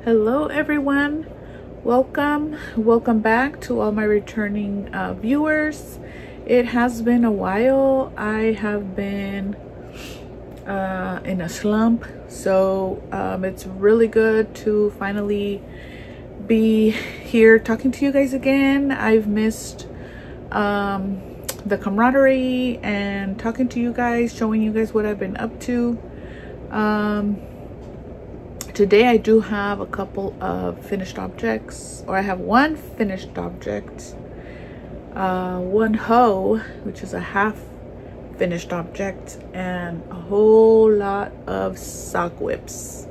Hello everyone, welcome back to all my returning viewers. It has been a while. I have been in a slump, so it's really good to finally be here talking to you guys again. I've missed the camaraderie and talking to you guys, showing you guys what I've been up to. Today I do have a couple of finished objects, or I have one finished object, one hoe, which is a half finished object, and a whole lot of sock whips.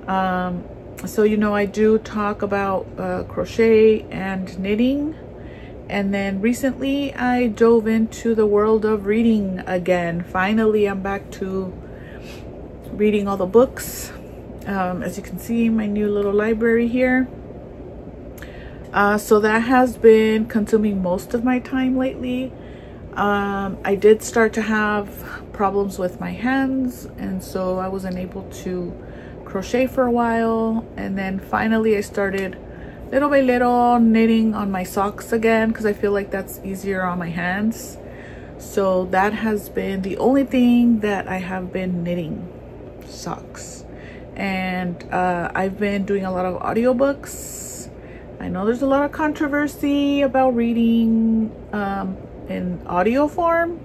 So you know, I do talk about crochet and knitting, and then recently I dove into the world of reading again. Finally, I'm back to reading all the books. As you can see, my new little library here. So that has been consuming most of my time lately. I did start to have problems with my hands, and so I wasn't able to crochet for a while, and then finally I started little by little knitting on my socks again, because I feel like that's easier on my hands. So that has been the only thing that I have been knitting, socks. And I've been doing a lot of audiobooks. I know there's a lot of controversy about reading in audio form.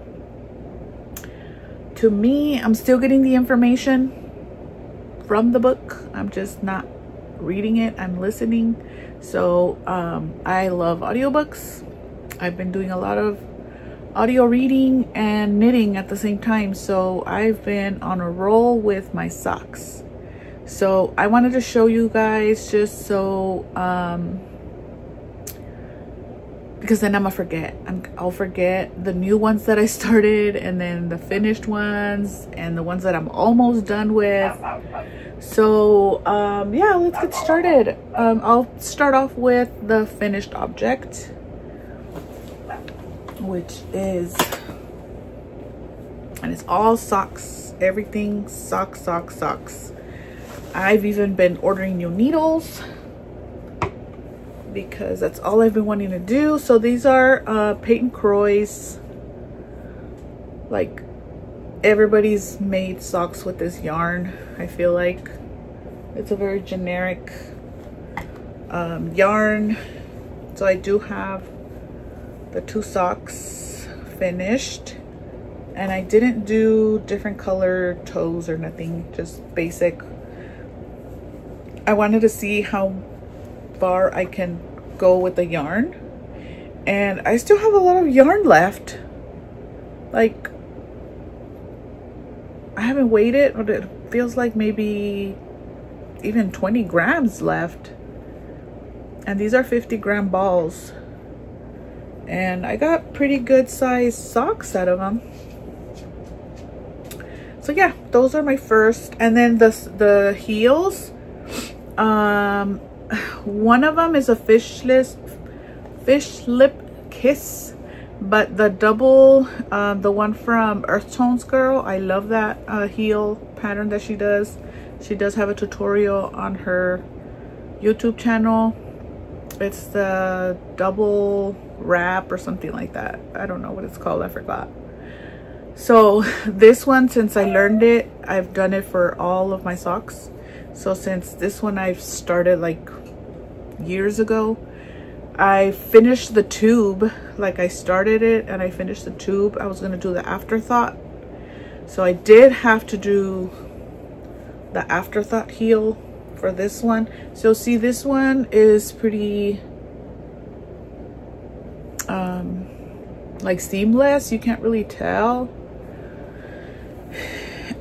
To me, I'm still getting the information from the book. I'm just not reading it, I'm listening. So I love audiobooks. I've been doing a lot of audio reading and knitting at the same time. So I've been on a roll with my socks. So I wanted to show you guys, just so because then I'm gonna forget. I'll forget the new ones that I started, and then the finished ones, and the ones that I'm almost done with. So yeah, let's get started. I'll start off with the finished object, which is, and it's all socks, everything socks, socks, socks. I've even been ordering new needles because that's all I've been wanting to do. So these are Peyton Croy's, like, everybody's made socks with this yarn. I feel like it's a very generic yarn. So I do have the two socks finished, and I didn't do different color toes or nothing, just basic. I wanted to see how far I can go with the yarn, and I still have a lot of yarn left. Like, I haven't weighed it, but it feels like maybe even 20 grams left. And these are 50-gram balls, and I got pretty good sized socks out of them. So yeah, those are my first. And then the heels, one of them is a fish lip kiss, but the double, the one from Earth Tones Girl, I love that heel pattern that she does. She does have a tutorial on her YouTube channel. It's the double wrap or something like that. I don't know what it's called, I forgot. So this one, since I learned it, I've done it for all of my socks. So since this one I've started like years ago, I finished the tube. Like, I started it and I finished the tube. I was gonna do the afterthought, so I did have to do the afterthought heel for this one. So see, this one is pretty like seamless, you can't really tell.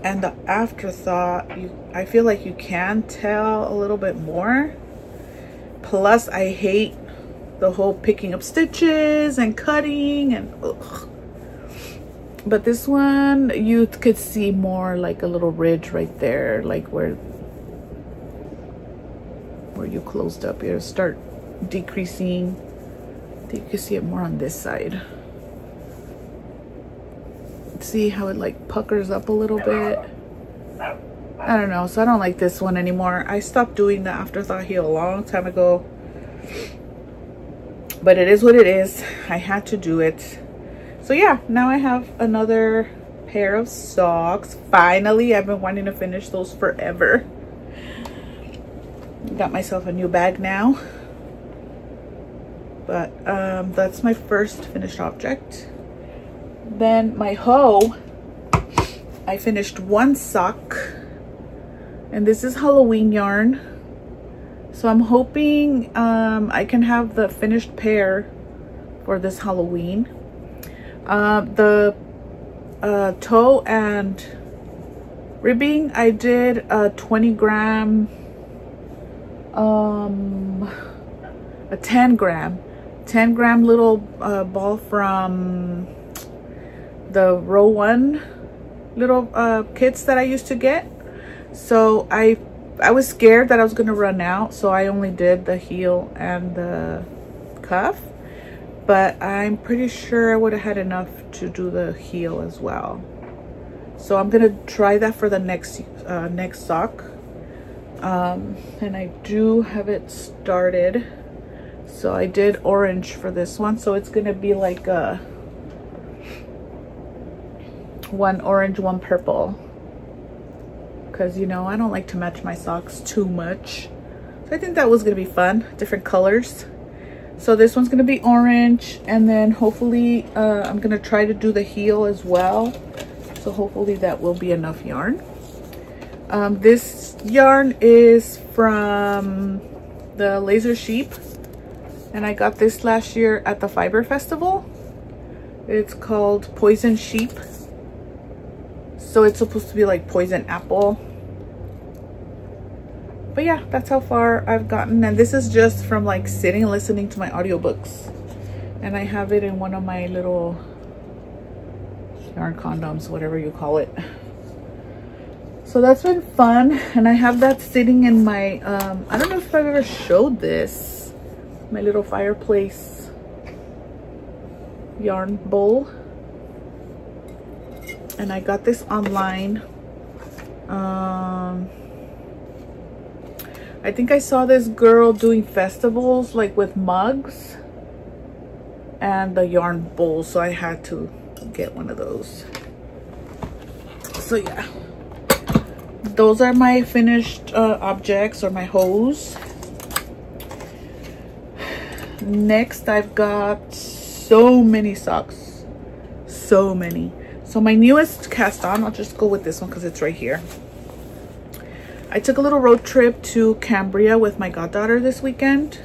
And the afterthought, I feel like you can tell a little bit more. Plus, I hate the whole picking up stitches and cutting and ugh. But this one, you could see more like a little ridge right there, like where you closed up. You start decreasing. I think you can see it more on this side. See how it like puckers up a little bit. I don't know, so I don't like this one anymore. I stopped doing the afterthought heel a long time ago, but it is what it is. I had to do it. So yeah, now I have another pair of socks. Finally, I've been wanting to finish those forever. Got myself a new bag now, but that's my first finished object. Then my hoe, I finished one sock, and this is Halloween yarn, so I'm hoping I can have the finished pair for this Halloween. The toe and ribbing, I did a 20 gram, a 10 gram little ball from the Row One little kits that I used to get. So I was scared that I was gonna run out, so I only did the heel and the cuff, but I'm pretty sure I would have had enough to do the heel as well. So I'm gonna try that for the next sock. And I do have it started. So I did orange for this one, so it's gonna be like a one orange, one purple, because you know I don't like to match my socks too much. So I think that was gonna be fun, different colors. So this one's gonna be orange, and then hopefully I'm gonna try to do the heel as well, so hopefully that will be enough yarn. This yarn is from the Laser Sheep, and I got this last year at the Fiber Festival. It's called Poison Sheep, so it's supposed to be like poison apple. But yeah, that's how far I've gotten, and this is just from like sitting and listening to my audiobooks, and I have it in one of my little yarn condoms, whatever you call it. So that's been fun, and I have that sitting in my I don't know if I've ever showed this, my little fireplace yarn bowl, and I got this online. I think I saw this girl doing festivals like with mugs and the yarn bowl, so I had to get one of those. So yeah, those are my finished objects, or my hose. Next, I've got so many socks, so many. So my newest cast on, I'll just go with this one because it's right here. I took a little road trip to Cambria with my goddaughter this weekend,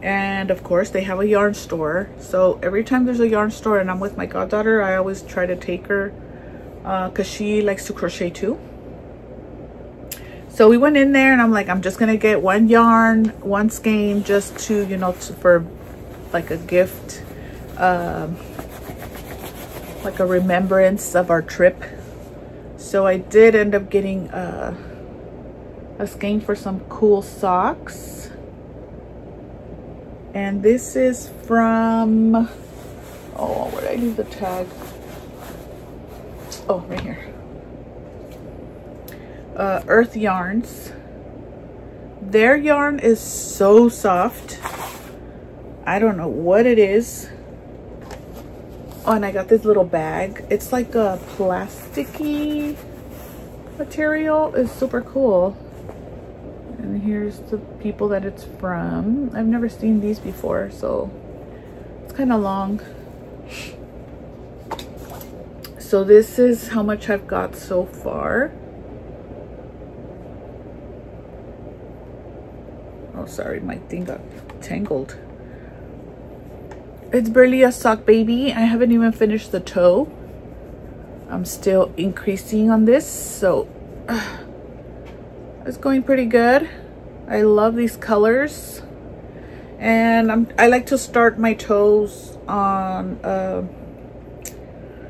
and of course they have a yarn store. So every time there's a yarn store and I'm with my goddaughter, I always try to take her because she likes to crochet too. So we went in there, and I'm like, I'm just gonna get one yarn, one skein, just to, you know, for like a gift, like a remembrance of our trip. So I did end up getting a skein for some cool socks, and this is from, oh, where did I leave the tag? Oh, right here. Earth Yarns. Their yarn is so soft. I don't know what it is. Oh, and I got this little bag. It's like a plasticky material. It's super cool. And here's the people that it's from. I've never seen these before, so it's kind of long. So this is how much I've got so far. Oh, sorry, my thing got tangled. It's barely a sock baby. I haven't even finished the toe. I'm still increasing on this, so it's going pretty good. I love these colors, and I like to start my toes on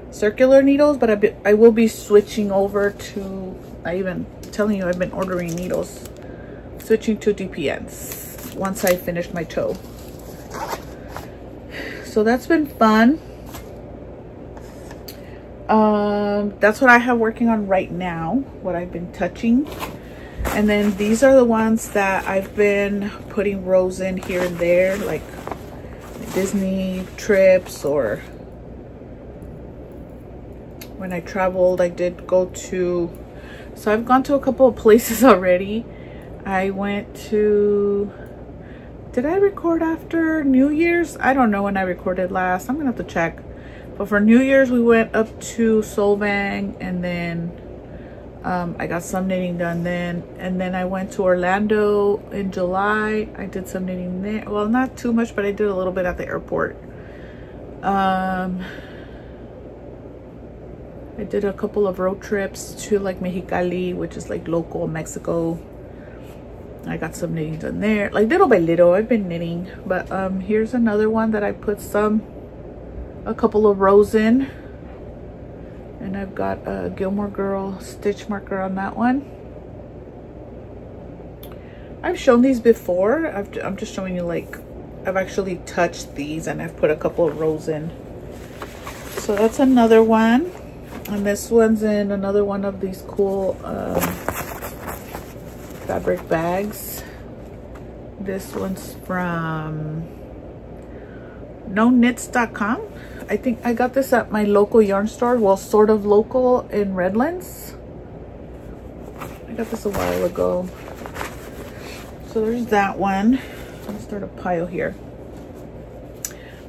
circular needles, but I will be switching over to, I'm telling you, I've been ordering needles, switching to DPNs once I finish my toe. So that's been fun. That's what I have working on right now, what I've been touching. And then these are the ones that I've been putting rows in here and there, like Disney trips, or when I traveled. I did go to, so I've gone to a couple of places already. I went to, did I record after New Year's? I don't know when I recorded last. I'm gonna have to check. But for New Year's, we went up to Solvang, and then I got some knitting done then. And then I went to Orlando in July. I did some knitting there. Well, not too much, but I did a little bit at the airport. I did a couple of road trips to like Mexicali, which is like local Mexico. I got some knitting done there, like little by little. I've been knitting. But here's another one that I put a couple of rows in, and I've got a Gilmore Girl stitch marker on that one. I've shown these before. I'm just showing you, like, I've actually touched these and I've put a couple of rows in. So that's another one, and this one's in another one of these cool fabric bags. This one's from knits.com. I think I got this at my local yarn store, well, sort of local, in Redlands. I got this a while ago. So there's that one. Let's start a pile here.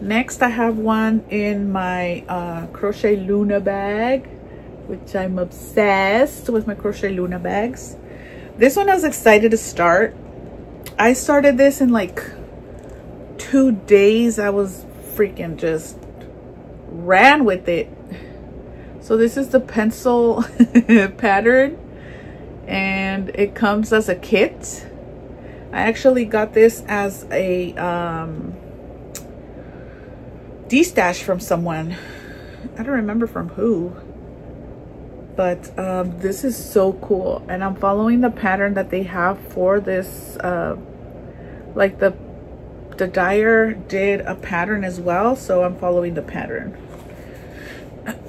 Next, I have one in my Crochet Luna bag, which I'm obsessed with my Crochet Luna bags. This one I was excited to start. I started this in like 2 days. I was freaking just ran with it. So this is the pencil pattern, and it comes as a kit. I actually got this as a de-stash from someone. I don't remember from who, but this is so cool, and I'm following the pattern that they have for this. Like the dyer did a pattern as well, so I'm following the pattern.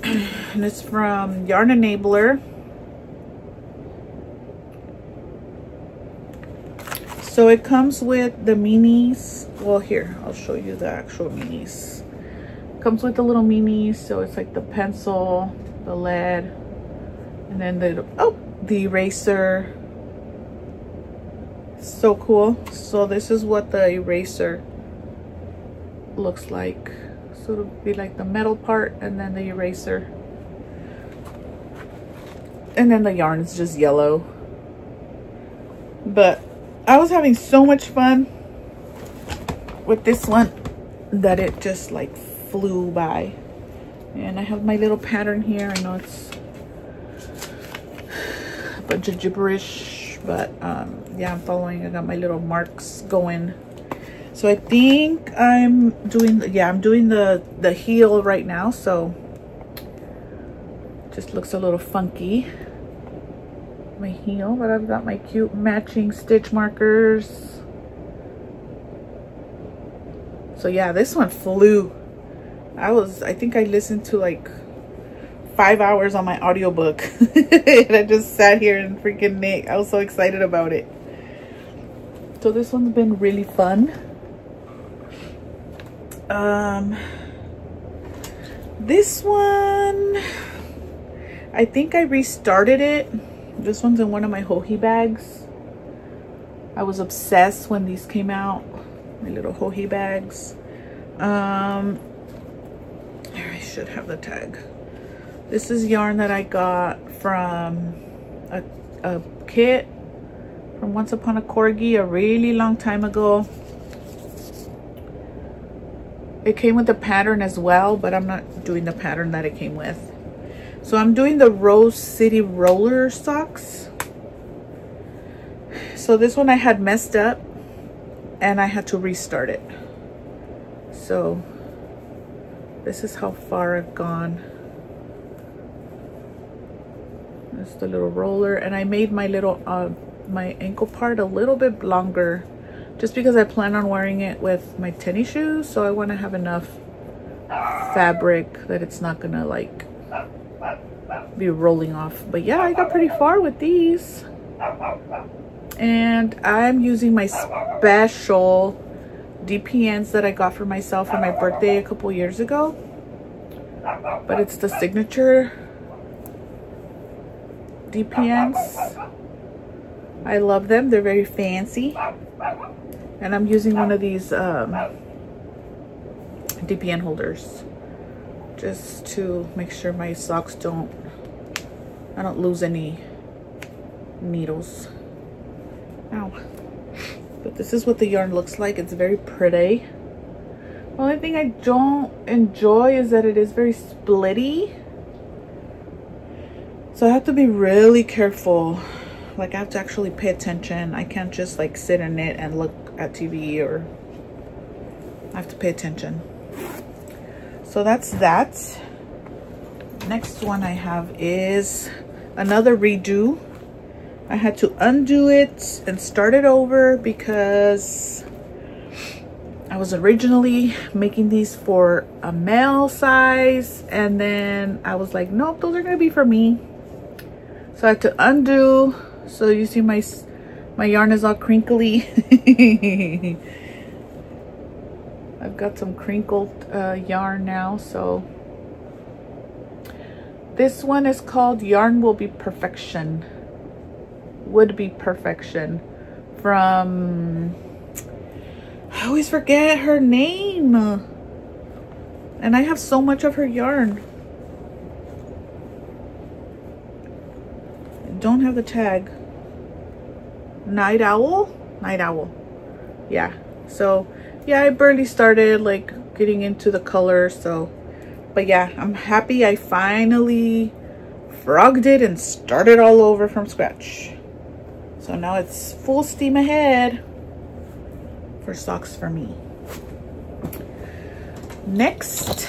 And it's from Yarn Enabler. So it comes with the minis. Well, here, I'll show you the actual minis. It comes with the little minis, so it's like the pencil, the lead, and then the eraser. So cool. So this is what the eraser looks like. So it'll be like the metal part and then the eraser, and then the yarn is just yellow. But I was having so much fun with this one that it just like flew by. And I have my little pattern here. I know it's a bunch of gibberish, but yeah, I'm following. I got my little marks going. So I think I'm doing the heel right now, so just looks a little funky, my heel, but I've got my cute matching stitch markers. So yeah, this one flew. I think I listened to like 5 hours on my audiobook and I just sat here and freaking knit. I was so excited about it. So this one's been really fun. This one, I think I restarted it. This one's in one of my Joji bags. I was obsessed when these came out, my little Joji bags. I should have the tag. This is yarn that I got from a kit from Once Upon a Corgi a really long time ago. It came with the pattern as well, but I'm not doing the pattern that it came with. So I'm doing the Rose City roller socks. So this one I had messed up and I had to restart it. So this is how far I've gone. That's the little roller, and I made my little my ankle part a little bit longer just because I plan on wearing it with my tennis shoes, so I want to have enough fabric that it's not gonna like be rolling off. But yeah, I got pretty far with these. And I'm using my special DPNs that I got for myself for my birthday a couple years ago. But it's the signature DPNs. I love them. They're very fancy. And I'm using one of these DPN holders just to make sure my socks I don't lose any needles. Ow. But this is what the yarn looks like. It's very pretty. The only thing I don't enjoy is that it is very splitty. So I have to be really careful. Like I have to actually pay attention. I can't just like sit in it and look at TV, or I have to pay attention. So that's that. Next one I have is another redo. I had to undo it and start it over because I was originally making these for a male size, and then I was like, nope, those are gonna be for me. So I had to undo. So you see my yarn is all crinkly. I've got some crinkled yarn now. So this one is called Yarn Will Be Perfection. Would Be Perfection from, I always forget her name, and I have so much of her yarn. I don't have the tag. Night Owl. Yeah. So yeah, I barely started like getting into the color. So but yeah, I'm happy I finally frogged it and started all over from scratch. So now it's full steam ahead for socks for me. Next,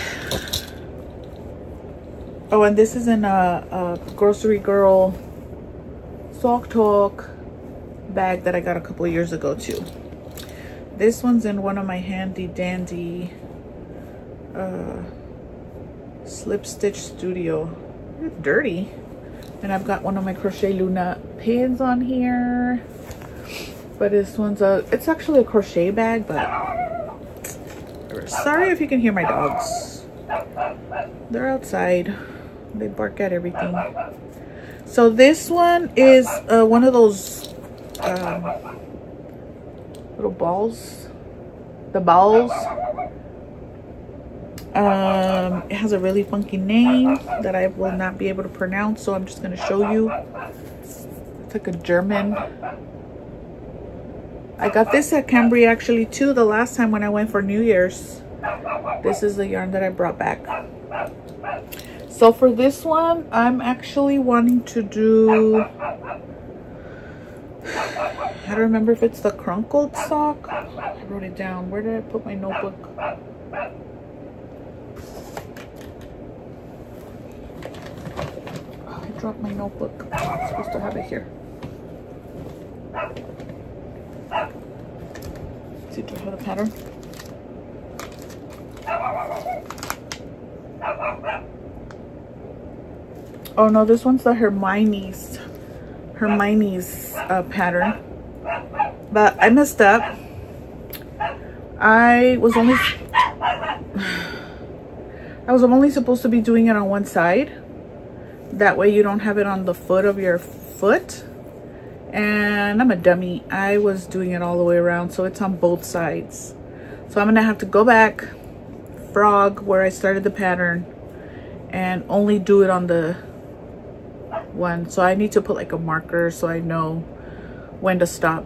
oh, and this is in a Grocery Girl Sock Talk bag that I got a couple of years ago too. This one's in one of my handy dandy Slip Stitch Studio. It's dirty. And I've got one of my Crochet Luna pins on here. But this one's it's actually a crochet bag, but sorry if you can hear my dogs. They're outside. They bark at everything. So this one is one of those little balls. The balls. It has a really funky name that I will not be able to pronounce, so I'm just going to show you. It's like a German. I got this at Cambria actually too the last time when I went for New Year's. This is the yarn that I brought back. So for this one, I'm actually wanting to do, I don't remember if it's the crunkled sock. I wrote it down. Where did I put my notebook? I dropped my notebook. I'm supposed to have it here. Let's see, do I have the pattern? Oh no, this one's the Hermione's pattern. But I messed up. I was only supposed to be doing it on one side. That way you don't have it on the foot of your foot. And I'm a dummy. I was doing it all the way around, so it's on both sides. So I'm gonna have to go back, frog where I started the pattern, and only do it on the one. So I need to put like a marker so I know when to stop.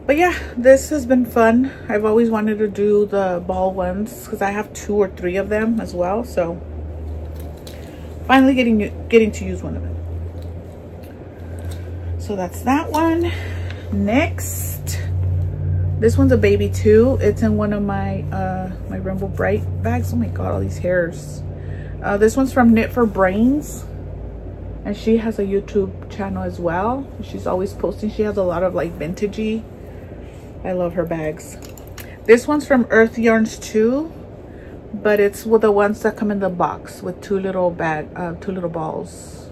But yeah, this has been fun. I've always wanted to do the ball ones because I have 2 or 3 of them as well. So finally getting to use one of them. So that's that one. Next, this one's a baby too. It's in one of my my Rainbow Bright bags. Oh my god, all these hairs. This one's from Knit for Brains, and she has a YouTube channel as well. She's always posting. She has a lot of like vintagey. I love her bags. This one's from Earth Yarns too, but it's with the ones that come in the box with two little balls.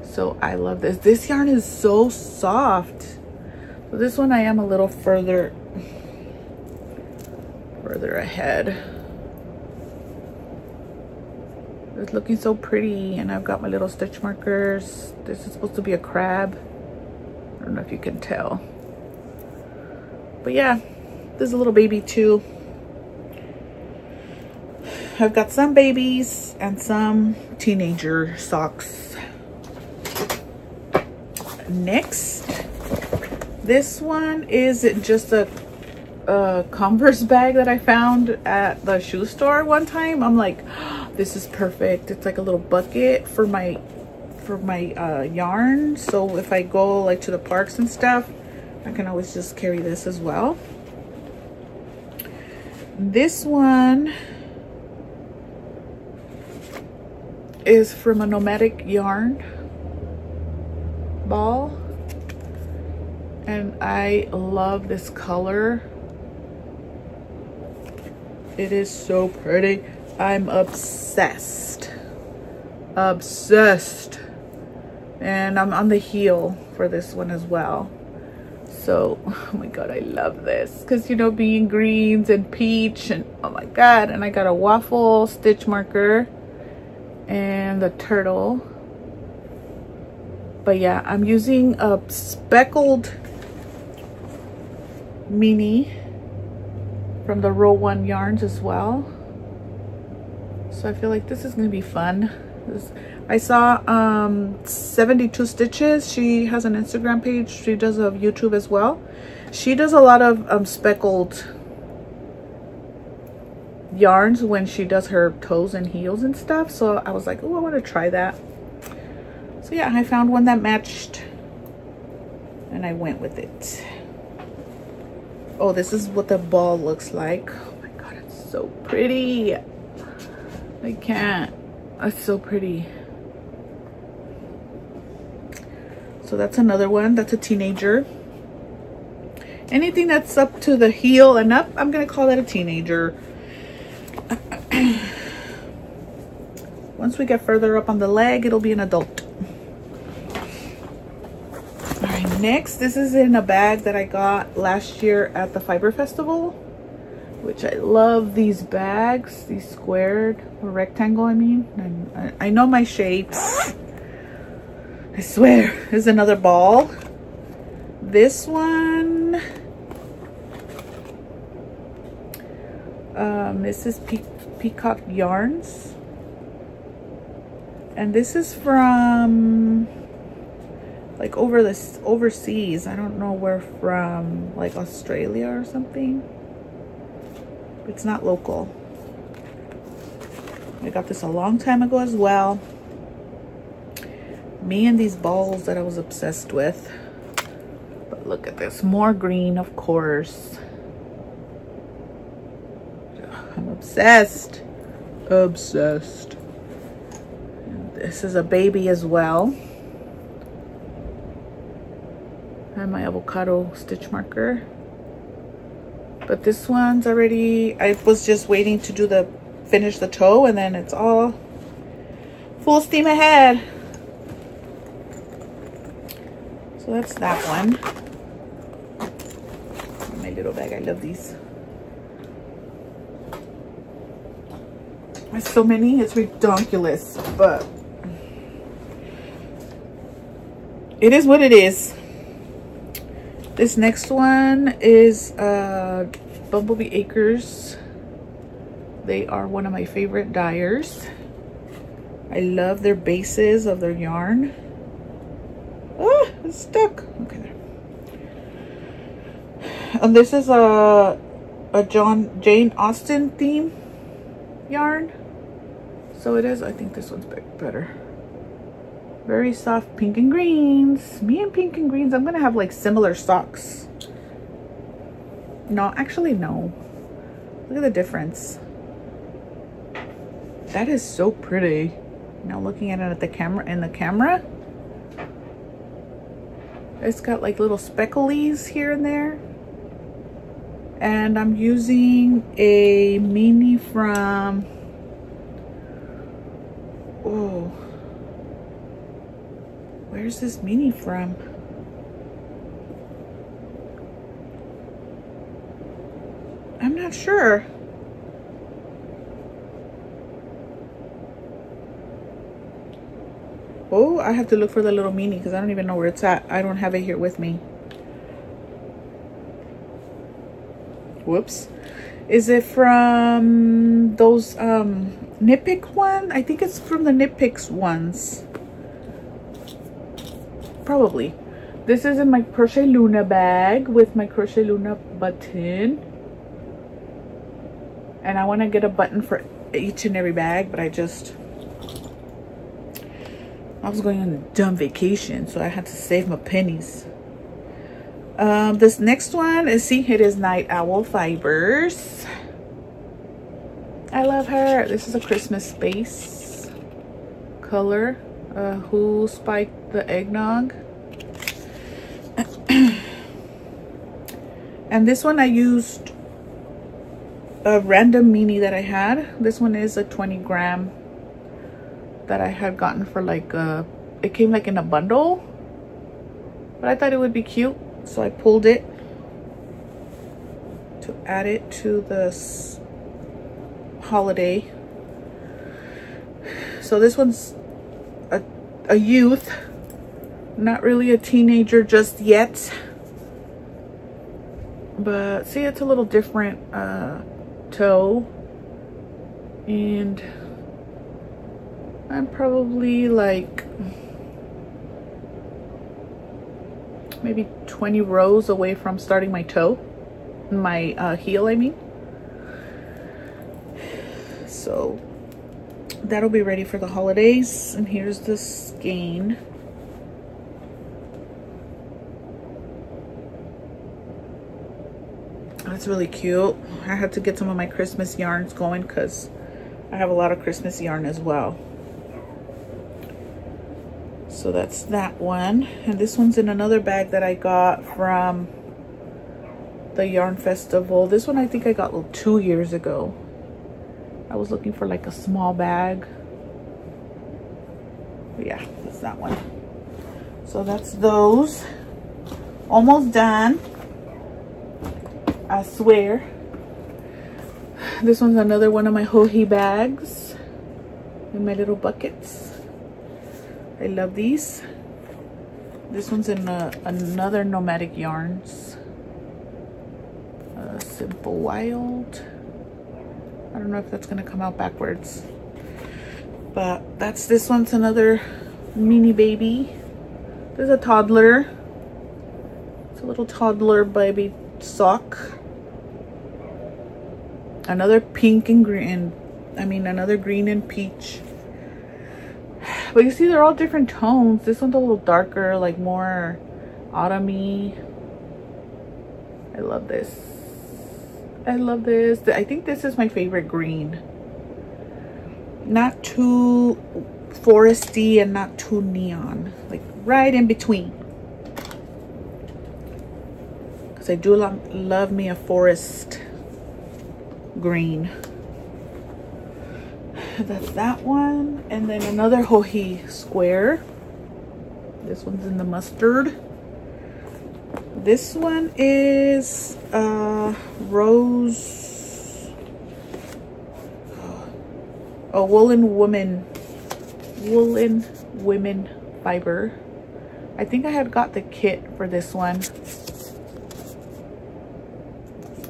So I love this. This yarn is so soft. So this one I am a little further ahead. It's looking so pretty, and I've got my little stitch markers. This is supposed to be a crab. I don't know if you can tell. But yeah, there's a little baby too. I've got some babies and some teenager socks. Next, this one is just a Converse bag that I found at the shoe store one time. I'm like, oh, this is perfect. It's like a little bucket for my yarn. So if I go like to the parks and stuff, I can always just carry this as well. This one is from a Nomadic Yarn ball, and I love this color. It is so pretty. I'm obsessed. Obsessed. And I'm on the heel for this one as well. So, oh my god, I love this. Because, you know, being greens and peach, and oh my god. And I got a waffle stitch marker and the turtle. But yeah, I'm using a speckled mini from the Row One yarns as well. So I feel like this is gonna be fun. I saw 72 Stitches. She has an Instagram page. She does a YouTube as well. She does a lot of speckled yarns when she does her toes and heels and stuff. So I was like, oh, I want to try that. So yeah, I found one that matched and I went with it. Oh, this is what the ball looks like. Oh my god, it's so pretty. I can't. It's so pretty. So that's another one. That's a teenager. Anything that's up to the heel and up, I'm gonna call that a teenager. Once we get further up on the leg, it'll be an adult. All right, next, this is in a bag that I got last year at the Fiber Festival, which I love these bags, these squared or rectangle, I mean. I know my shapes. I swear. There's another ball. This one, this is Peacock Yarns. And this is from like overseas. I don't know where from, like Australia or something. It's not local. I got this a long time ago as well. Me and these balls that I was obsessed with. But look at this, more green, of course. I'm obsessed. Obsessed. And this is a baby as well. And my avocado stitch marker. But this one's already, I was just waiting to do finish the toe, and then it's all full steam ahead. So that's that one. My little bag, I love these. There's so many, it's ridiculous, but it is what it is. This next one is Bumblebee Acres. They are one of my favorite dyers. I love their bases of their yarn. Oh, it's stuck. Okay, there. And this is a Jane Austen theme yarn. So it is, I think this one's better. Very soft pink and greens. Me and pink and greens, I'm gonna have like similar socks. No, actually no. Look at the difference. That is so pretty. Now looking at it at the camera, in the camera, it's got like little specklies here and there. And I'm using a mini from, oh, where's this mini from? I'm not sure. Oh, I have to look for the little mini because I don't even know where it's at. I don't have it here with me. Whoops. Is it from those Knit Pick one? I think it's from the Knit Picks ones. Probably. This is in my Crochet Luna bag with my Crochet Luna button. And I want to get a button for each and every bag, but I was going on a dumb vacation, so I had to save my pennies. This next one is, see, it is Night Owl Fibers. I love her. This is a Christmas space color. Who Spiked the Eggnog. And this one I used a random mini that I had. This one is a 20 gram that I had gotten for like it came like in a bundle, but I thought it would be cute, so I pulled it to add it to this holiday. So this one's a youth, not really a teenager just yet, but see, it's a little different toe, and I'm probably like maybe 20 rows away from starting my toe, my heel, I mean. So that'll be ready for the holidays. And here's the skein. That's really cute. I had to get some of my Christmas yarns going because I have a lot of Christmas yarn as well. So that's that one. And this one's in another bag that I got from the Yarn Festival. This one I think I got 2 years ago. I was looking for like a small bag. But yeah, that's that one. So that's those. Almost done, I swear. This one's another one of my Joji bags in my little buckets. I love these. This one's in another Nomadic Yarns. Simple Wild. I don't know if that's gonna come out backwards, but that's, this one's another mini baby. There's a toddler. It's a little toddler baby sock. Another pink and green, I mean another green and peach. But you see, they're all different tones. This one's a little darker, like more autumny. I love this. I love this. I think this is my favorite green. Not too foresty and not too neon. Like right in between. Because I do love me a forest green. That's that one. And then another Joji square. This one's in the mustard. This one is rose, a woolen women fiber. I think I had got the kit for this one.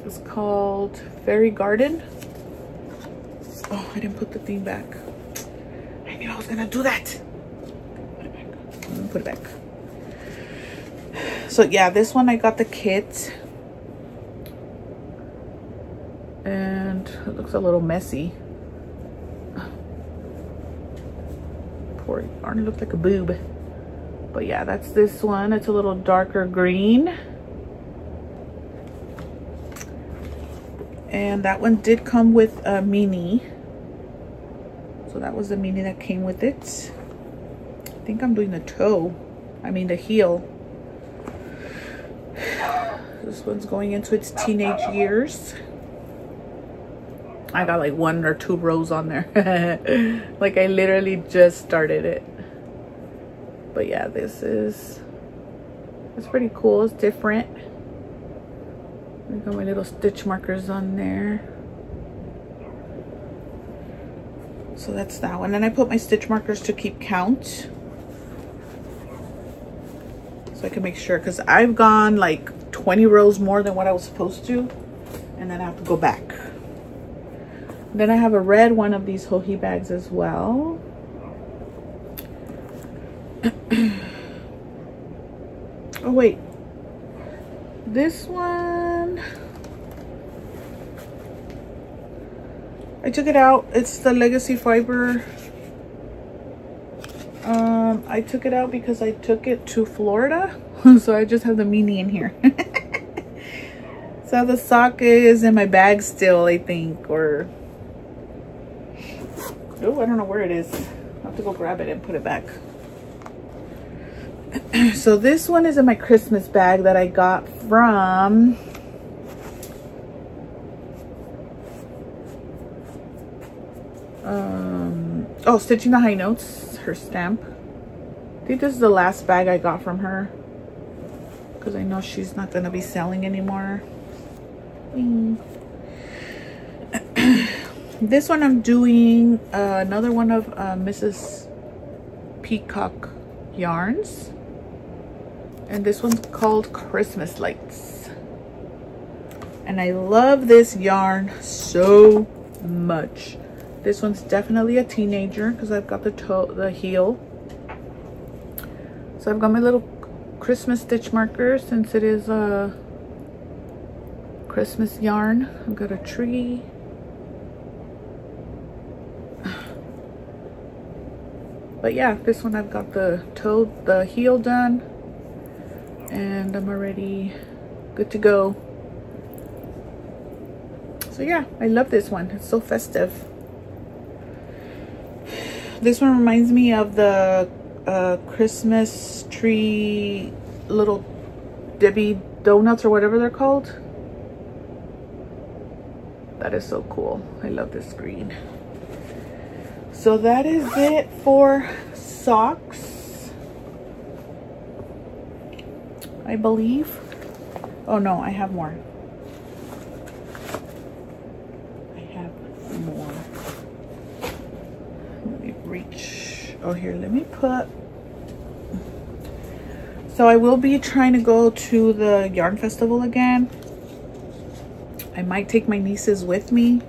It's called Fairy Garden. Oh, I didn't put the thing back. I knew I was gonna do that. Put it back. I'm gonna put it back. So yeah, this one I got the kit. And it looks a little messy. Poor yarn, looks like a boob. But yeah, that's this one. It's a little darker green. And that one did come with a mini. So that was the mini that came with it. I think I'm doing the toe. I mean the heel. This one's going into its teenage years. I got like 1 or 2 rows on there. Like I literally just started it. But yeah, it's pretty cool. It's different. I got my little stitch markers on there. So that's that one. And I put my stitch markers to keep count. So I can make sure, because I've gone like 20 rows more than what I was supposed to. And then I have to go back. Then I have a red one of these Joji bags as well. Oh wait, this one, I took it out. It's the Legacy Fiber. I took it out because I took it to Florida. So I just have the mini in here. So the sock is in my bag still, I think, or oh, I don't know where it is. I'll have to go grab it and put it back. So this one is in my Christmas bag that I got from oh, Stitching the High Notes, her stamp. I think this is the last bag I got from her, because I know she's not gonna be selling anymore. This one I'm doing another one of Mrs. Peacock yarns, and this one's called Christmas Lights, and I love this yarn so much. This one's definitely a teenager because I've got the heel. So I've got my little Christmas stitch marker since it is a Christmas yarn. I've got a tree. But yeah, this one I've got the heel done, and I'm already good to go. So yeah, I love this one. It's so festive. This one reminds me of the Christmas tree little Debbie donuts or whatever they're called. That is so cool. I love this green. So that is it for socks, I believe. Oh no, I have more. I have more. Let me reach. Oh, here, let me put. So I will be trying to go to the yarn festival again. I might take my nieces with me.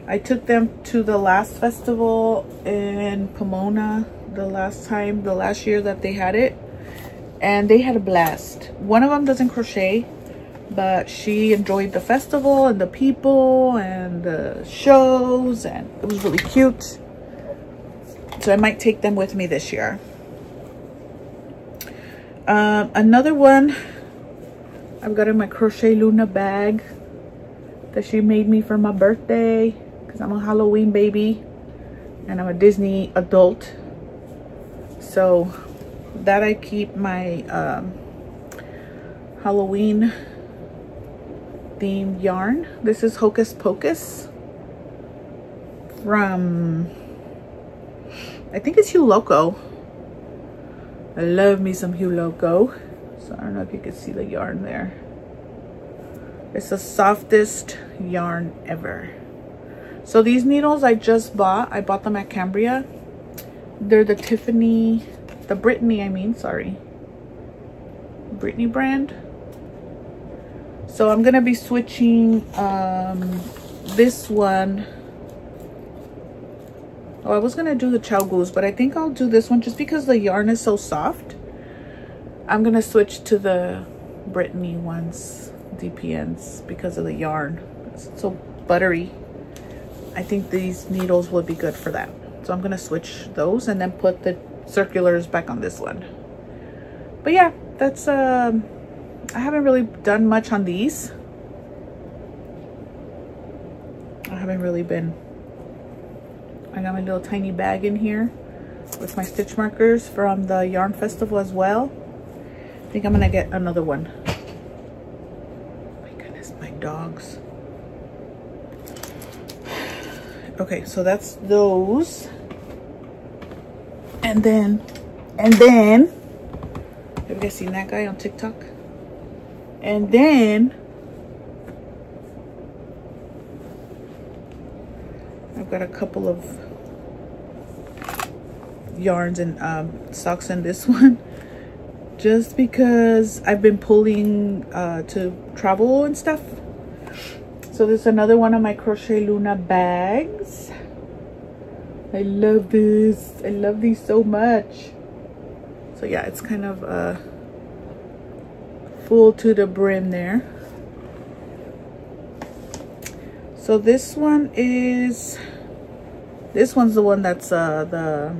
I took them to the last festival in Pomona the last year that they had it, and they had a blast. One of them doesn't crochet, but she enjoyed the festival and the people and the shows, and it was really cute. So I might take them with me this year. Another one I've got in my Crochet Luna bag that she made me for my birthday, because I'm a Halloween baby and I'm a Disney adult. So that I keep my Halloween themed yarn. This is Hocus Pocus from, I think it's Hue Loco. I love me some Hue Loco. So I don't know if you can see the yarn there. It's the softest yarn ever. So these needles I just bought. I bought them at Cambria. They're the Brittany brand. So I'm gonna be switching this one. Oh, I was gonna do the Chow Goose, but I think I'll do this one just because the yarn is so soft. I'm gonna switch to the Brittany ones, DPNs, because of the yarn. It's so buttery. I think these needles would be good for that. So I'm gonna switch those and then put the circulars back on this one. But yeah, that's I haven't really done much on these. I haven't really been. I got my little tiny bag in here with my stitch markers from the yarn festival as well. I think I'm gonna get another one. dogs. Okay, so that's those. And then, have you guys seen that guy on TikTok? And then I've got a couple of yarns and socks in this one, just because I've been pulling to travel and stuff. So this is another one of my Crochet Luna bags. I love this. I love these so much. So yeah, it's kind of full to the brim there. So this one's the one that's the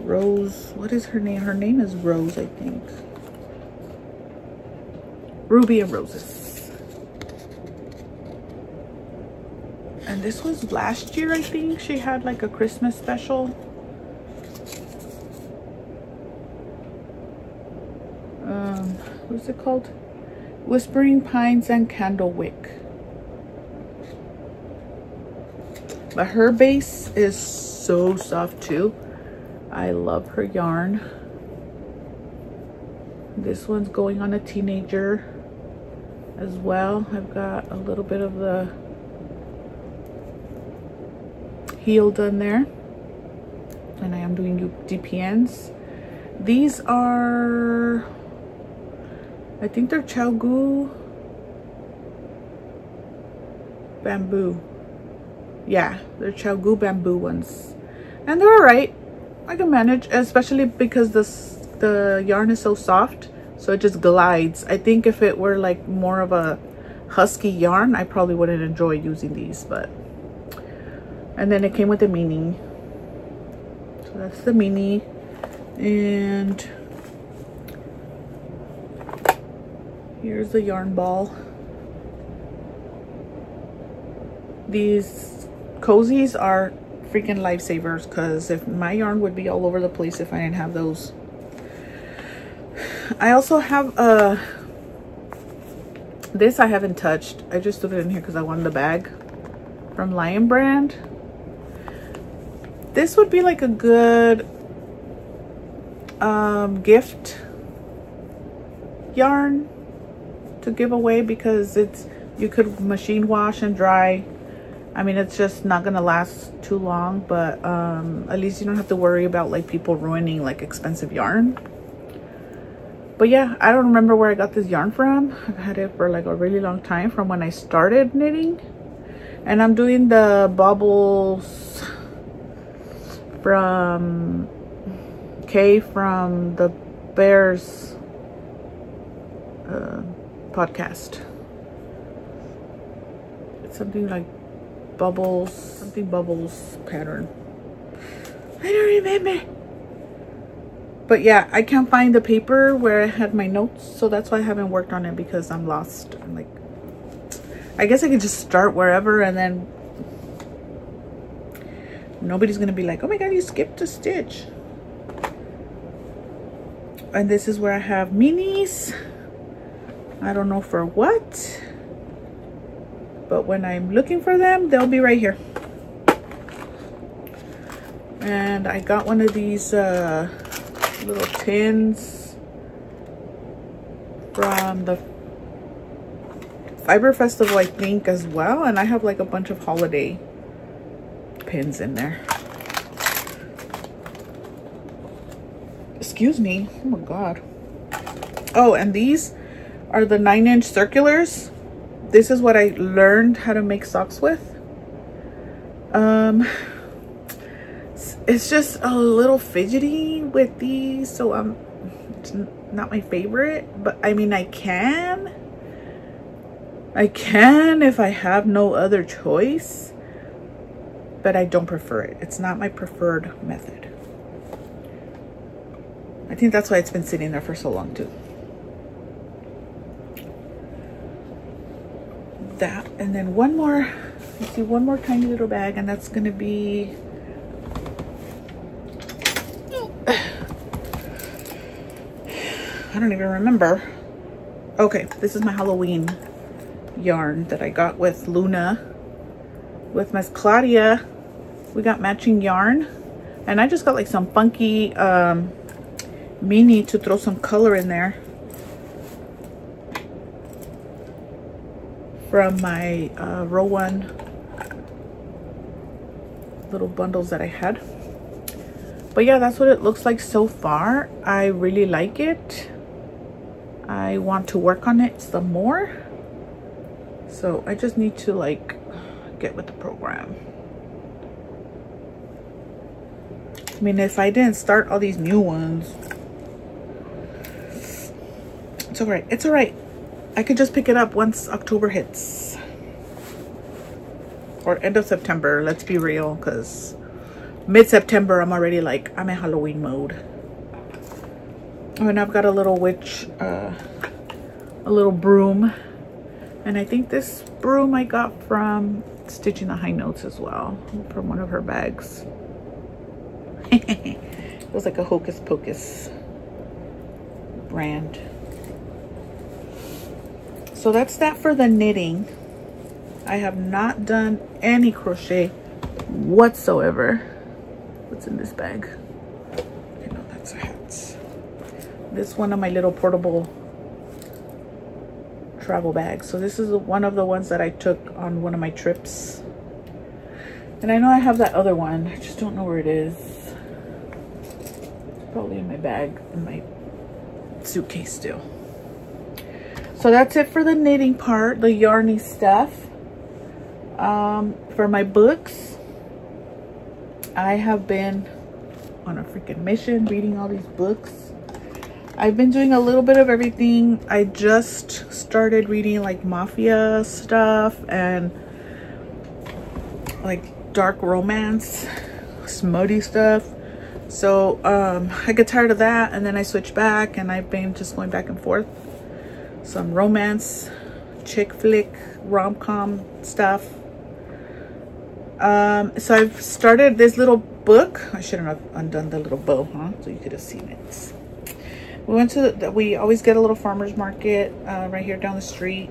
Rose. What is her name? Her name is Rose, I think. Ruby and Roses. And this was last year, I think. She had like a Christmas special. What's it called? Whispering Pines and Candlewick. But her base is so soft too. I love her yarn. This one's going on a teenager as well. I've got a little bit of the heel done there, and I am doing DPNs. These are, I think they're ChiaoGoo bamboo. Yeah, they're ChiaoGoo bamboo ones, and they're all right. I can manage, especially because the yarn is so soft, so it just glides. I think if it were like more of a husky yarn, I probably wouldn't enjoy using these, but. And then it came with a mini. So that's the mini. And here's the yarn ball. These cozies are freaking lifesavers, because if my yarn would be all over the place if I didn't have those. I also have this I haven't touched. I just threw it in here because I wanted the bag from Lion Brand. This would be like a good gift yarn to give away, because you could machine wash and dry. I mean, it's just not gonna last too long, but at least you don't have to worry about like people ruining like expensive yarn. But yeah, I don't remember where I got this yarn from. I've had it for like a really long time, from when I started knitting. And I'm doing the baubles from Kay from the Bears podcast. It's something like bubbles, something bubbles pattern. I don't remember. But yeah, I can't find the paper where I had my notes, so that's why I haven't worked on it, because I'm lost. I'm like, I guess I could just start wherever, and then nobody's gonna be like, oh my god, you skipped a stitch. And this is where I have minis. I don't know for what, but when I'm looking for them, they'll be right here. And I got one of these little tins from the Fiber Festival, I think, as well. And I have like a bunch of holiday pins in there. Excuse me. Oh my god. Oh, and these are the 9-inch circulars. This is what I learned how to make socks with. It's just a little fidgety with these, so it's not my favorite, but I mean, I can if I have no other choice, but I don't prefer it. It's not my preferred method. I think that's why it's been sitting there for so long too. That, and then one more, let's see, one more tiny little bag, and that's gonna be I don't even remember. Okay, this is my Halloween yarn that I got with Luna. With Miss Claudia, we got matching yarn. And I just got like some funky mini to throw some color in there. From my Row 1 little bundles that I had. But yeah, that's what it looks like so far. I really like it. I want to work on it some more. So I just need to like get with the program. I mean, if I didn't start all these new ones, it's all right. It's all right. I could just pick it up once October hits. Or end of September, let's be real, because mid-September I'm already like, I'm in Halloween mode. Oh, and I've got a little witch, a little broom. And I think this broom I got from Stitching the High Notes as well, from one of her bags. It was like a Hocus Pocus brand. So that's that for the knitting. I have not done any crochet whatsoever. What's in this bag? Okay, no, that's a hat. This is one of my little portable travel bags. So this is one of the ones that I took on one of my trips. And I know I have that other one. I just don't know where it is. It's probably in my bag, in my suitcase still. So that's it for the knitting part, the yarny stuff. For my books, I have been on a freaking mission reading all these books. I've been doing a little bit of everything. I just started reading like mafia stuff and like dark romance, smutty stuff. So I get tired of that, and then I switch back, and I've been just going back and forth. Some romance, chick flick, rom-com stuff. So I've started this little book. I shouldn't have undone the little bow, huh? So you could have seen it. We went to we always get a little farmer's market right here down the street.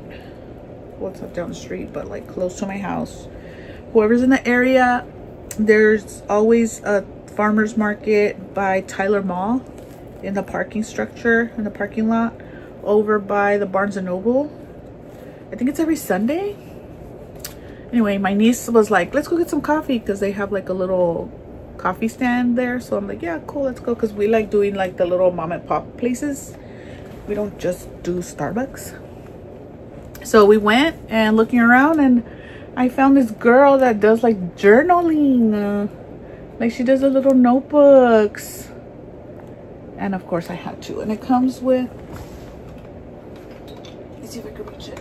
Well, it's not down the street, but like close to my house. Whoever's in the area, there's always a farmer's market by Tyler Mall in the parking structure, in the parking lot over by the Barnes & Noble. I think it's every Sunday. Anyway, my niece was like, let's go get some coffee, because they have like a little coffee stand there. So I'm like, yeah, cool, let's go, because we like doing like the little mom and pop places. We don't just do Starbucks. So we went and looking around, and I found this girl that does like journaling. Like she does a little notebooks. And of course I had to. And it comes with, let's see if I can reach it.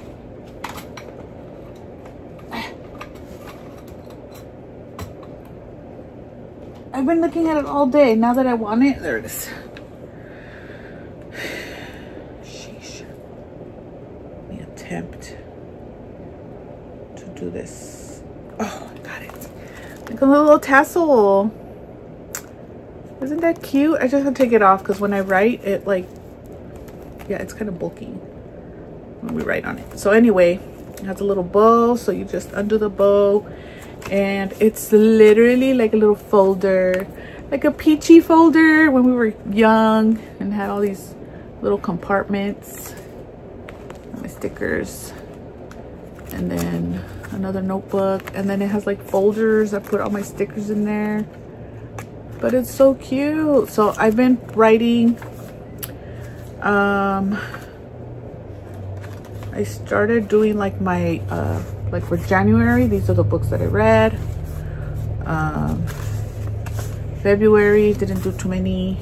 I've been looking at it all day. Now that I want it, there it is. Sheesh. Let me attempt to do this. Oh, I got it. Like a little tassel. Isn't that cute? I just have to take it off because when I write, it like, yeah, it's kind of bulky when we write on it. So anyway, it has a little bow. So you just undo the bow. And it's literally like a little folder, like a peachy folder when we were young, and had all these little compartments, my stickers, and then another notebook, and then it has like folders. I put all my stickers in there, but it's so cute. So I've been writing. I started doing like my like for January, these are the books that I read. February, didn't do too many.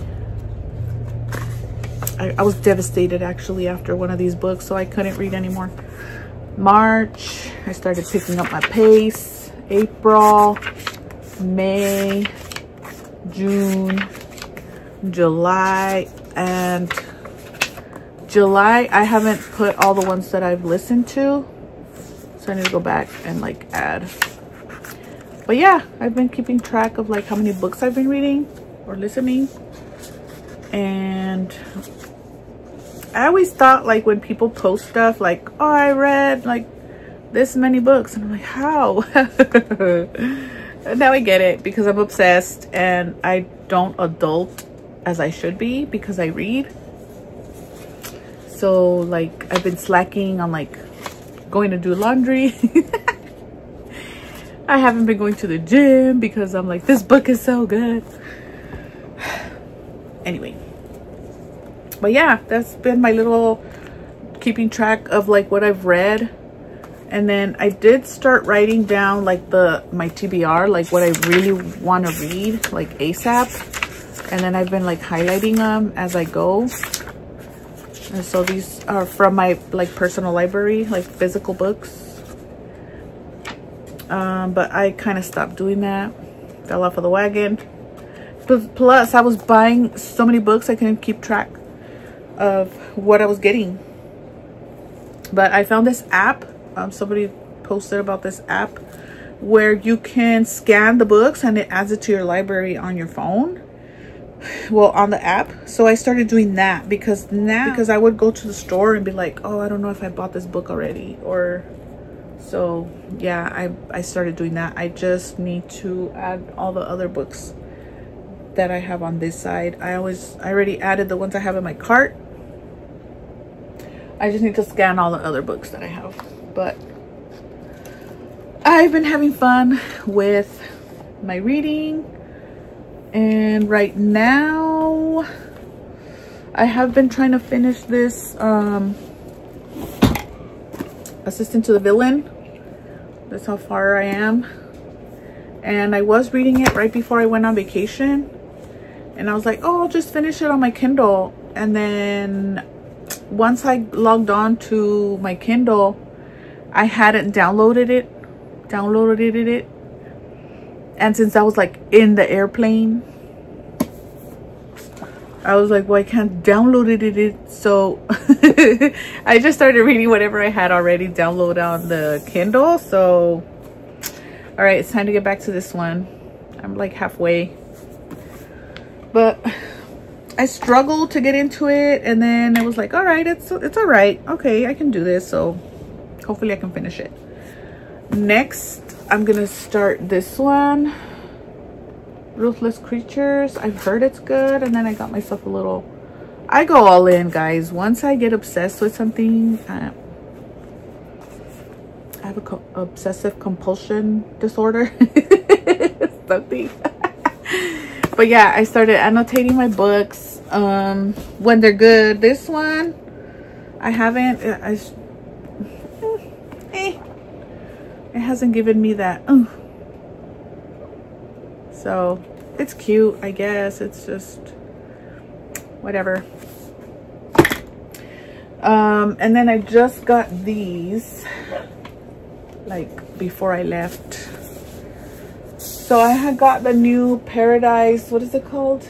I was devastated actually after one of these books, so I couldn't read anymore. March, I started picking up my pace. April, May, June, July, and July, I haven't put all the ones that I've listened to. So I need to go back and like add. But yeah, I've been keeping track of like how many books I've been reading or listening. And I always thought like when people post stuff like, oh, I read like this many books. And I'm like, how? And now I get it, because I'm obsessed and I don't adult as I should be because I read. So like I've been slacking on like going to do laundry. I haven't been going to the gym because I'm like, this book is so good. Anyway, but yeah, that's been my little keeping track of like what I've read. And then I did start writing down like my TBR, like what I really want to read, like ASAP. And then I've been like highlighting them as I go. And so these are from my like personal library, like physical books. But I kind of stopped doing that. Fell off of the wagon. Plus, I was buying so many books, I couldn't keep track of what I was getting. But I found this app. Somebody posted about this app where you can scan the books and it adds it to your library on your phone. Well, on the app. So I started doing that because I would go to the store and be like, oh, I don't know if I bought this book already. Or so yeah, I started doing that. I just need to add all the other books that I have on this side. I already added the ones I have in my cart. I just need to scan all the other books that I have. But I've been having fun with my reading, and right now I have been trying to finish this Assistant to the Villain. That's how far I am. And I was reading it right before I went on vacation, and I was like, oh, I'll just finish it on my Kindle. And then once I logged on to my Kindle, I hadn't downloaded it. And since I was like in the airplane, I was like, well, I can't download it. So I just started reading whatever I had already downloaded on the Kindle. So all right, it's time to get back to this one. I'm like halfway, but I struggled to get into it, and then it was like, all right, it's all right. Okay, I can do this. So hopefully I can finish it. Next, I'm gonna start this one, Ruthless Creatures. I've heard it's good, and then I got myself a little, I go all in, guys. Once I get obsessed with something, I have a obsessive compulsion disorder. Something. But yeah, I started annotating my books when they're good. This one I haven't, it hasn't given me that so it's cute, I guess. It's just whatever. And then I just got these like before I left. So I had got the new Paradise, what is it called?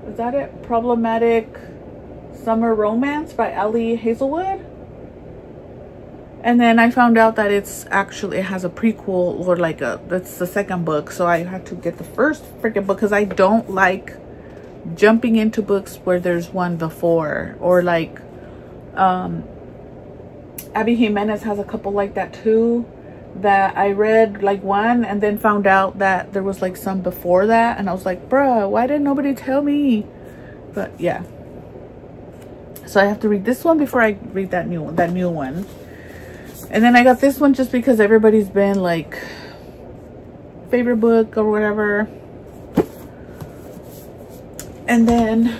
Is that it? Problematic Summer Romance by Ali Hazelwood. And then I found out that it's actually, it has a prequel, or like that's the second book. So I had to get the first freaking book because I don't like jumping into books where there's one before. Or like Abby Jimenez has a couple like that too, that I read like one and then found out that there was like some before that, and I was like, bruh, why didn't nobody tell me? But yeah, so I have to read this one before I read that new one. And then I got this one just because everybody's been like favorite book or whatever. And then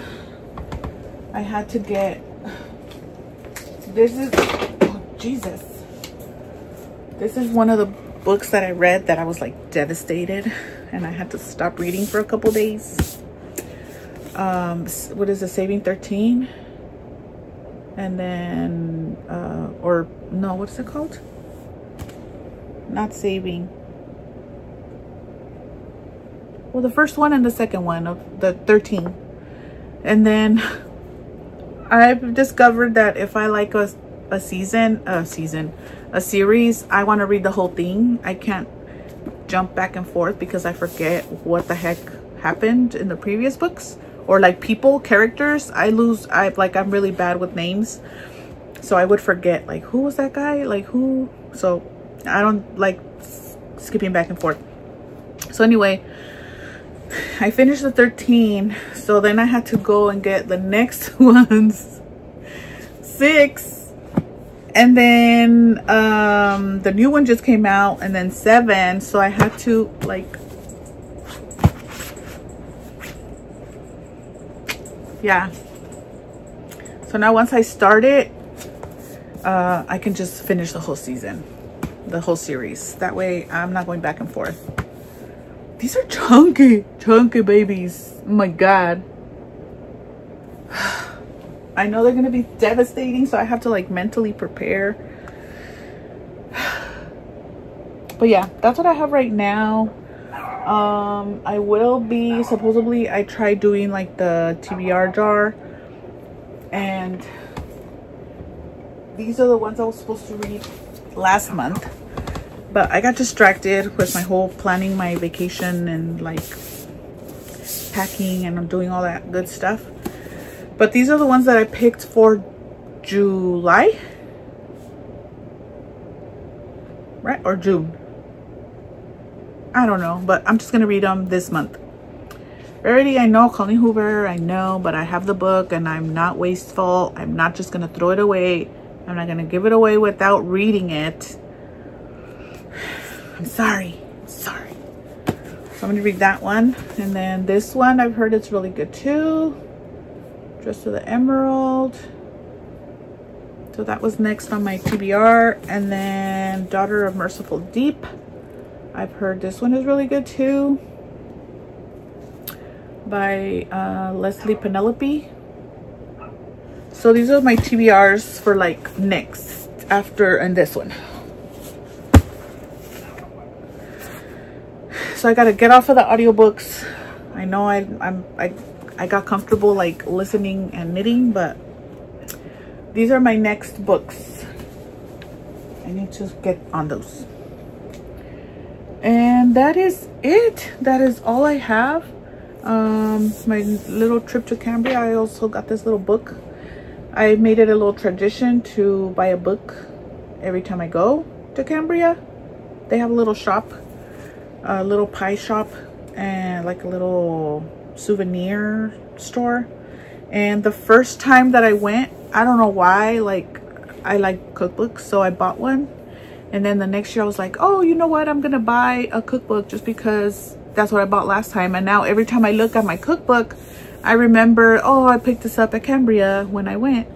I had to get, this is, oh Jesus, this is one of the books that I read that I was like devastated, and I had to stop reading for a couple days. What is it, Saving 13? And then or no, what's it called? Not Saving. Well, the first one and the second one of the 13. And then I've discovered that if I like a series, I want to read the whole thing. I can't jump back and forth because I forget what the heck happened in the previous books or like people, characters, I'm really bad with names. So I would forget, like, who was that guy? Like, who? So I don't like skipping back and forth. So anyway, I finished the 13. So then I had to go and get the next ones. 6. And then the new one just came out, and then 7. So I had to like, yeah. So now once I start it, I can just finish the whole season, the whole series. That way I'm not going back and forth. These are chunky babies. Oh my God. I know they're gonna be devastating, so I have to like mentally prepare. But yeah, that's what I have right now. I will be, supposedly I tried doing like the TBR jar, and these are the ones I was supposed to read last month, but I got distracted with my whole planning my vacation and like packing, and I'm doing all that good stuff. But these are the ones that I picked for July, right? Or June. I don't know, but I'm just gonna read them this month. Already, I know Colleen Hoover, I know, but I have the book and I'm not wasteful. I'm not just gonna throw it away. I'm not gonna give it away without reading it. I'm sorry. So I'm gonna read that one. And then this one, I've heard it's really good too. Dress of the Emerald. So that was next on my TBR. And then Daughter of Merciful Deep. I've heard this one is really good too. By Leslie Penelope. So these are my TBRs for like next, after, and this one. So I gotta get off of the audiobooks. I know I got comfortable like listening and knitting, but these are my next books. I need to get on those. And that is it. That is all I have. My little trip to Cambria, I also got this little book. I made it a little tradition to buy a book every time I go to Cambria. They have a little shop, a little pie shop, and like a little souvenir store. And the first time that I went, I don't know why, like I like cookbooks, so I bought one. And then the next year I was like, oh, you know what, I'm gonna buy a cookbook just because that's what I bought last time. And now every time I look at my cookbook, I remember, oh, I picked this up at Cambria when I went.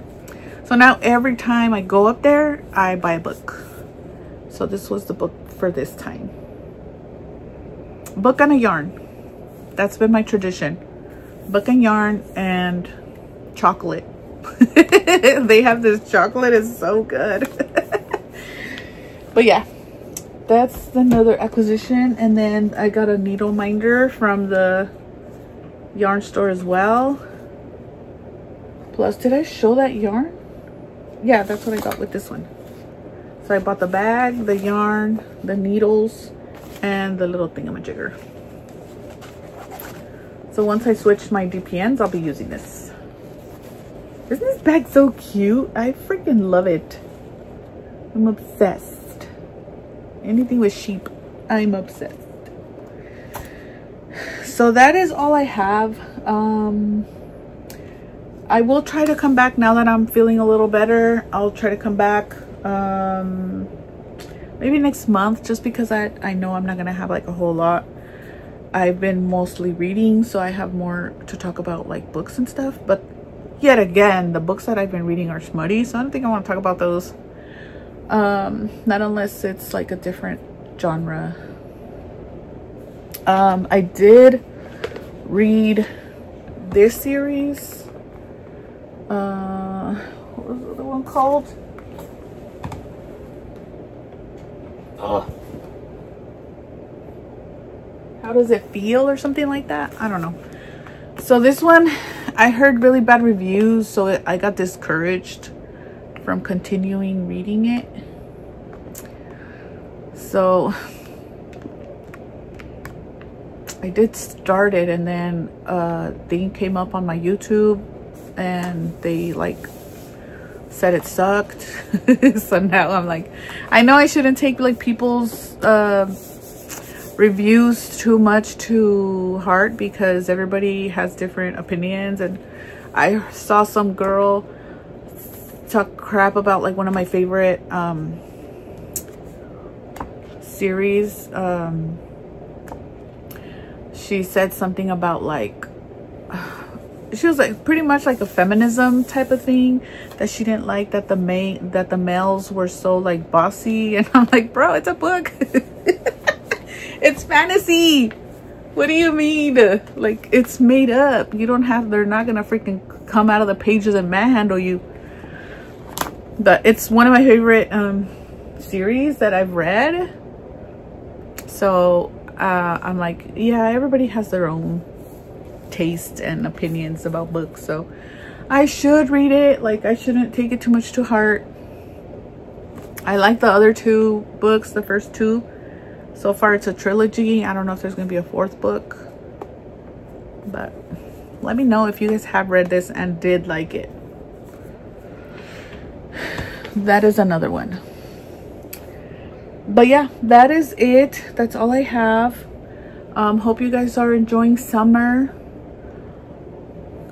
So now every time I go up there, I buy a book. So this was the book for this time. Book and a yarn. That's been my tradition. Book and yarn and chocolate. They have this chocolate, it's so good. But yeah, that's another acquisition. And then I got a needle minder from the yarn store as well. Plus, did I show that yarn? Yeah, that's what I got with this one. So I bought the bag, the yarn, the needles, and the little thingamajigger. So once I switch my DPNs, I'll be using this. Isn't this bag so cute? I freaking love it. I'm obsessed. Anything with sheep, I'm obsessed. So that is all I have. I will try to come back now that I'm feeling a little better. I'll try to come back maybe next month, just because I know I'm not gonna have like a whole lot. I've been mostly reading, so I have more to talk about, like books and stuff. But yet again, the books that I've been reading are smutty, so I don't think I want to talk about those. Not unless it's like a different genre. I did read this series. What was the other one called? How Does It Feel, or something like that? I don't know. So this one, I heard really bad reviews, so I got discouraged from continuing reading it. So I did start it, and then thing came up on my YouTube and they like said it sucked. So now I'm like, I know I shouldn't take like people's reviews too much to heart, because everybody has different opinions. And I saw some girl talk crap about like one of my favorite series. She said something about like, she was like pretty much like a feminism type of thing, that she didn't like that the males were so like bossy. And I'm like, bro, it's a book. It's fantasy. What do you mean? Like, it's made up. You don't have, they're not gonna freaking come out of the pages and manhandle you. But it's one of my favorite series that I've read. So I'm like, yeah, everybody has their own taste and opinions about books, so I should read it. Like, I shouldn't take it too much to heart. I like the other two books, the first two. So far it's a trilogy. I don't know if there's gonna be a fourth book, but let me know if you guys have read this and did like it. That is another one. But yeah, that is it. That's all I have. Hope you guys are enjoying summer.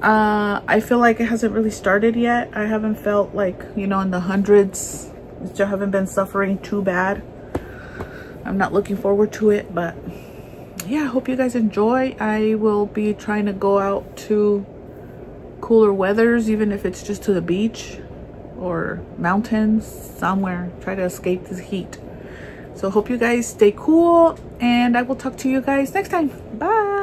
I feel like it hasn't really started yet. I haven't felt like, you know, in the hundreds. I haven't been suffering too bad. I'm not looking forward to it, but yeah, I hope you guys enjoy. I will be trying to go out to cooler weathers, even if it's just to the beach or mountains somewhere. Try to escape this heat. So hope you guys stay cool, and I will talk to you guys next time. Bye.